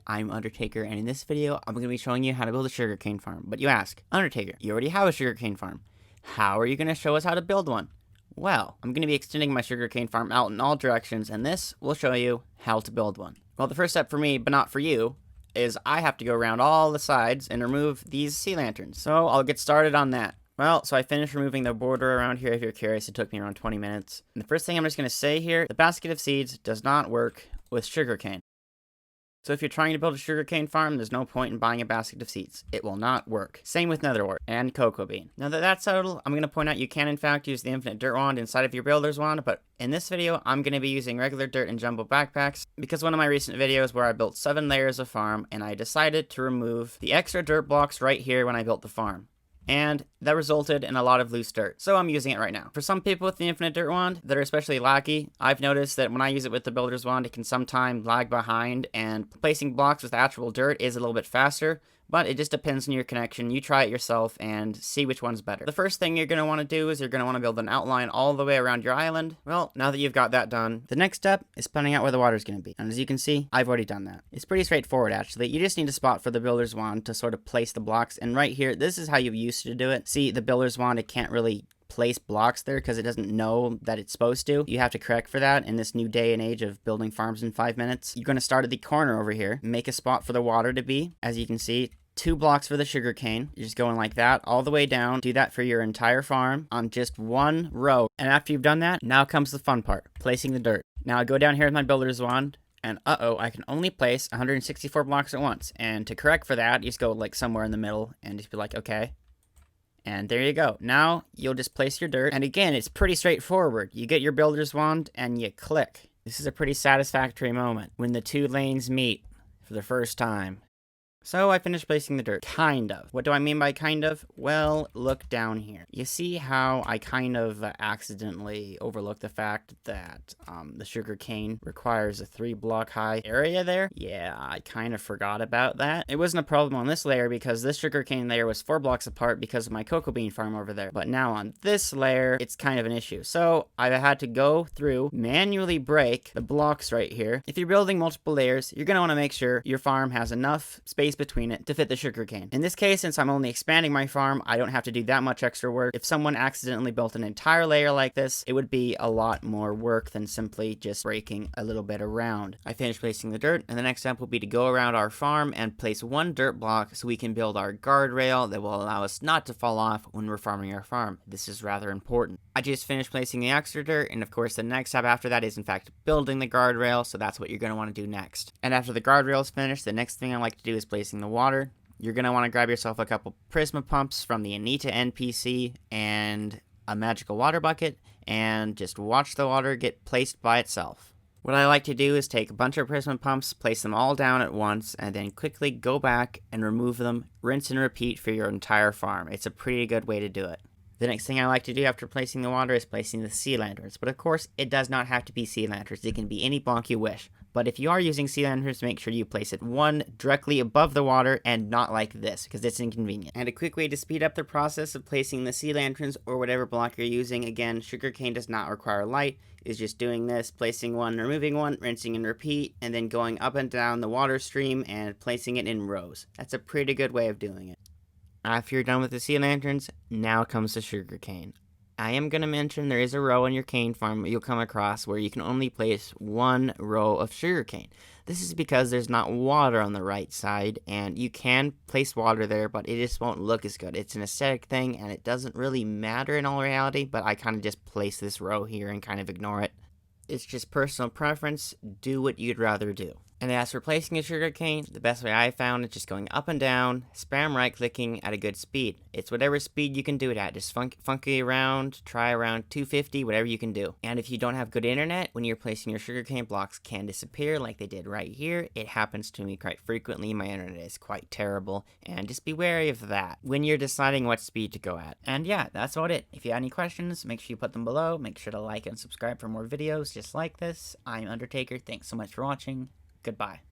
I'm Undertaker, and in this video, I'm going to be showing you how to build a sugarcane farm. But you ask, Undertaker, you already have a sugarcane farm. How are you going to show us how to build one? Well, I'm going to be extending my sugarcane farm out in all directions, and this will show you how to build one. Well, the first step for me, but not for you, is I have to go around all the sides and remove these sea lanterns. So I'll get started on that. Well, so I finished removing the border around here. If you're curious, it took me around 20 minutes. And the first thing I'm just going to say here, the basket of seeds does not work with sugarcane. So if you're trying to build a sugarcane farm, there's no point in buying a basket of seeds. It will not work. Same with nether wart and cocoa bean. Now that that's settled, I'm going to point out you can in fact use the infinite dirt wand inside of your builder's wand, but in this video, I'm going to be using regular dirt and jumbo backpacks because one of my recent videos where I built 7 layers of farm and I decided to remove the extra dirt blocks right here when I built the farm. And that resulted in a lot of loose dirt. So I'm using it right now. For some people with the infinite dirt wand that are especially laggy, I've noticed that when I use it with the builder's wand, it can sometimes lag behind, and placing blocks with actual dirt is a little bit faster. But it just depends on your connection. You try it yourself and see which one's better. The first thing you're going to want to do is you're going to want to build an outline all the way around your island. Well, now that you've got that done, the next step is planning out where the water's going to be. And as you can see, I've already done that. It's pretty straightforward, actually. You just need a spot for the builder's wand to sort of place the blocks. And right here, this is how you used to do it. See, the builder's wand, it can't really place blocks there because it doesn't know that it's supposed to. You have to correct for that in this new day and age of building farms in 5 minutes. You're going to start at the corner over here, make a spot for the water to be. As you can see, 2 blocks for the sugarcane. You're just going like that all the way down. Do that for your entire farm on just 1 row. And after you've done that, now comes the fun part, placing the dirt. Now I go down here with my builder's wand, and I can only place 164 blocks at once. And to correct for that, you just go like somewhere in the middle and just be like, okay. And there you go. Now you'll just place your dirt. And again, it's pretty straightforward. You get your builder's wand and you click. This is a pretty satisfactory moment when the 2 lanes meet for the first time. So I finished placing the dirt, kind of. What do I mean by kind of? Well, look down here. You see how I kind of accidentally overlooked the fact that the sugarcane requires a 3-block high area there? Yeah, I kind of forgot about that. It wasn't a problem on this layer because this sugarcane layer was 4 blocks apart because of my cocoa bean farm over there. But now on this layer, it's kind of an issue. So I had to go through, manually break the blocks right here. If you're building multiple layers, you're going to want to make sure your farm has enough space between it to fit the sugarcane. In this case, since I'm only expanding my farm, I don't have to do that much extra work. If someone accidentally built an entire layer like this, it would be a lot more work than simply just breaking a little bit around. I finished placing the dirt, and the next step will be to go around our farm and place 1 dirt block so we can build our guardrail that will allow us not to fall off when we're farming our farm. This is rather important. I just finished placing the extra dirt, and of course the next step after that is in fact building the guardrail, so that's what you're going to want to do next. And after the guardrail is finished, the next thing I like to do is placing the water. You're going to want to grab yourself a couple Prisma pumps from the Anita NPC and a magical water bucket and just watch the water get placed by itself. What I like to do is take a bunch of Prisma pumps, place them all down at once, and then quickly go back and remove them, rinse and repeat for your entire farm. It's a pretty good way to do it. The next thing I like to do after placing the water is placing the sea lanterns. But of course, it does not have to be sea lanterns. It can be any block you wish. But if you are using sea lanterns, make sure you place it 1 directly above the water and not like this, because it's inconvenient. And a quick way to speed up the process of placing the sea lanterns or whatever block you're using, again, sugarcane does not require light, is just doing this, placing 1, removing 1, rinsing and repeat, and then going up and down the water stream and placing it in rows. That's a pretty good way of doing it. After you're done with the sea lanterns, now comes the sugarcane. I am going to mention there is a row on your cane farm you'll come across where you can only place 1 row of sugarcane. This is because there's not water on the right side, and you can place water there, but it just won't look as good. It's an aesthetic thing, and it doesn't really matter in all reality, but I kind of just place this row here and kind of ignore it. It's just personal preference. Do what you'd rather do. And as for placing a sugarcane, the best way I found is just going up and down, spam right-clicking at a good speed. It's whatever speed you can do it at. Just funky around, try around 250, whatever you can do. And if you don't have good internet, when you're placing your sugarcane, blocks can disappear like they did right here. It happens to me quite frequently. My internet is quite terrible, and just be wary of that when you're deciding what speed to go at. And yeah, that's about it. If you have any questions, make sure you put them below. Make sure to like and subscribe for more videos just like this. I'm Undertaker. Thanks so much for watching. Goodbye.